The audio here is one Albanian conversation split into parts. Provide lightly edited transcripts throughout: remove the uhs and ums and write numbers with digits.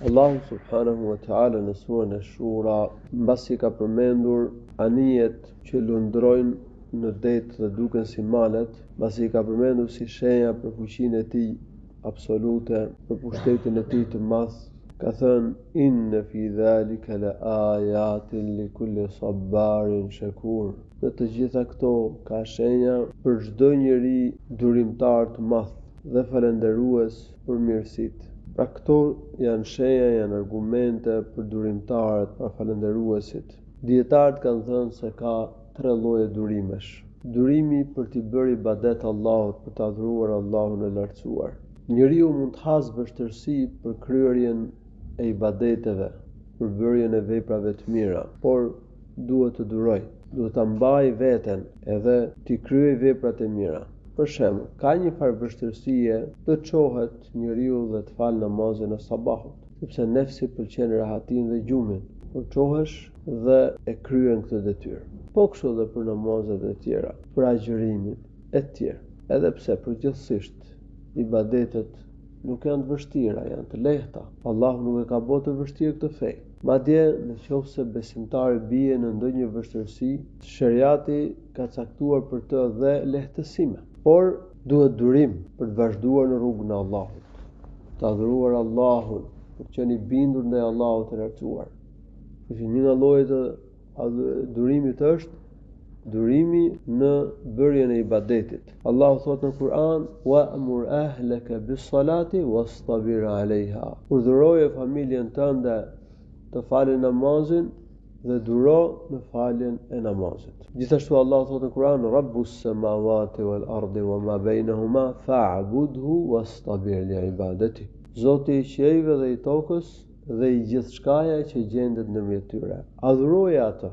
Allahu subhanahu wa ta'ala në surën e Shura, mbasi ka përmendur anijet që lundrojnë në det dhe duken si malet, mbasi ka përmendur si shenja për fuqinë e tij absolute, për pushtetin e tij të madh, ka thënë: inna fi dhalika la ayatin li kulli sabarin shakur. Në të gjitha këto ka shenja për çdo njeri durimtar të madh dhe falënderues për mirësitë. Pra këto janë shenja, janë argumente për durimtarët, për falënderuesit. Dietarët kanë thënë se ka 3 lloje durimesh. Durimi për t'i bërë ibadet Allahut, për të adhuruar Allahun e lartësuar. Njeriu mund të hasë vështirësi për kryerjen e ibadeteve, për bërjen e veprave të mira, por duhet të duroj, duhet ta mbajë veten edhe t'i kryej veprat e mira. Për shembull, ka një farë vështirësie të çohet njeriu dhe të falë namazin e sabahut, sepse nefsi pëlqen rahatin dhe gjumin. Por çohesh dhe e kryen këtë detyrë. Po kështu edhe për namazet e tjera, për agjërimin e tjerë. Edhe pse përgjithsisht ibadetet nuk janë të vështira, janë të lehta. Allahu nuk e ka bërë të vështirë këtë fe. Madje nëse besimtari bie në ndonjë vështirësi, shariati ka caktuar për të dhe lehtësime. Por duhet durim për të vazhduar në rrugën e Allahut, të adhuruar Allahun, për të qenë i bindur ndaj Allahut të lartësuar. Kështu një nga llojet e durimit është durimi në bërjen e ibadetit. Allahu thot në Kur'an: "Wa'mur ahlaka bis-salati wastabir 'alayha." Urdhëroje familjen tënde të falin namazin dhe duro në faljen e namazit. Gjithashtu Allah thotë në Kur'an: "Rabbus samawati wal ardi wama bainahuma fa'budhu wastabir li'ibadati." Zoti i qiejve dhe i tokës dhe i gjithçkaja që gjendet ndërmjet tyre. Adhuroje atë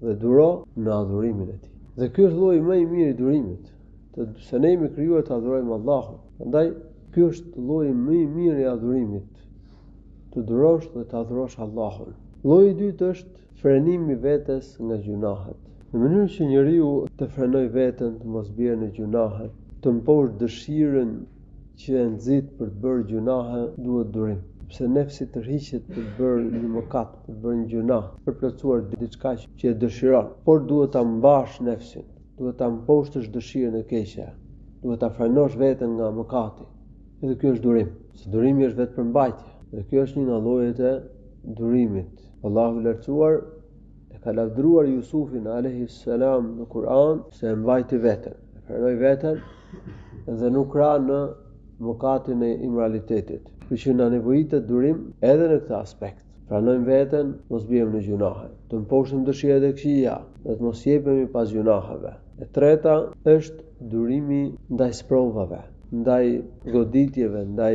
dhe duro në adhurimin e tij. Dhe ky është lloji më i mirë i durimit, se ne jemi krijuar të adhurojmë Allahun. Prandaj ky është lloji më i mirë i adhurimit, të durosh dhe të adhurosh Allahun. Lloji i dytë është frenimi vetes nga gjunahet. Në mënyrë që njeriu të frenoj veten, të mos bjerë në gjunahe, të mposh dëshirën që e nxit për të bërë gjunahe, duhet durim. Pse nefsi tërhiqet për të bërë një mëkat, për të bërë një gjunah, për të plotësuar diçka që e dëshiron, por duhet ta mbash nefsin, duhet ta mposhtësh dëshirën e keqe, duhet ta frenosh veten nga mëkati. Edhe ky është durim. Se durimi është vetëpërmbajtje, dhe ky është një nga llojet e durimit. Allahu i lartësuar e ka lavdëruar Jusufin alayhis salam në Kur'an se e mbajti veten, e frenoi veten dhe nuk ra në mëkatin e immoralitetit. Kështu që na nevojitet durim edhe në këtë aspekt. Pranojmë veten, mos bijmë në gjunahe, të mposhtim dëshirat e këqija, dhe të mos jepemi pas gjunaheve. E treta është durimi ndaj sprovave, ndaj goditjeve, ndaj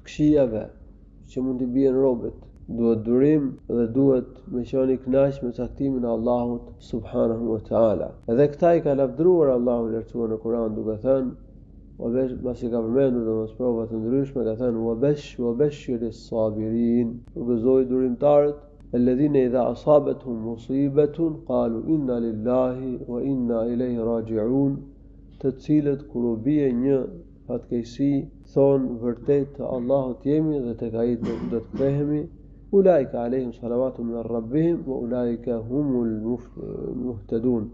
këqijave që mund t'i bien robët. Duhet durim dhe duhet me qenë i kënaq me caktimin e Allahut subhanahu wa ta'ala. Edhe këta i ka lavdëruar Allahu i lartësuar në Kur'an duke thënë, pasi ka përmendur domos prova të ndryshme, ka thënë: "Wa bashiris sabirin." Përgëzoi durimtarët, alladhina idha asabatuhum musibatun qalu inna lillahi wa inna ilayhi raji'un, të cilët kur u bie një fatkeqësi thonë vërtet Allahut jemi dhe tek ai do të kthehemi. Ulaika alehim salawatu min rabbihim wa ulaika humul muhtadun.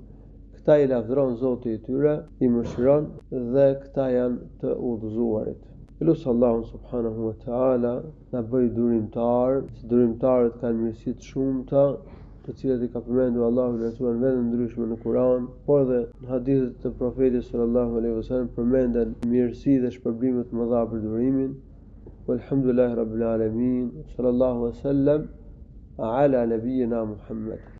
Këta i lavdëron Zoti i tyre, i mëshiron dhe këta janë të udhëzuarit. Lut Allahun subhanahu wa ta'ala na bëj durimtar. Durimtarët kanë mirësi të shumta, të cilat i ka përmendur Allahu i lartësuar në vende ndryshme në Kur'an, por dhe në hadithet të profetit sallallahu alaihi wasallam përmenden mirësi dhe shpërblime të mëdha për durimin. Walhamdulillahi rabbil alamin. Sallallahu alaihi wasallam ala nabiyyina Muhammad.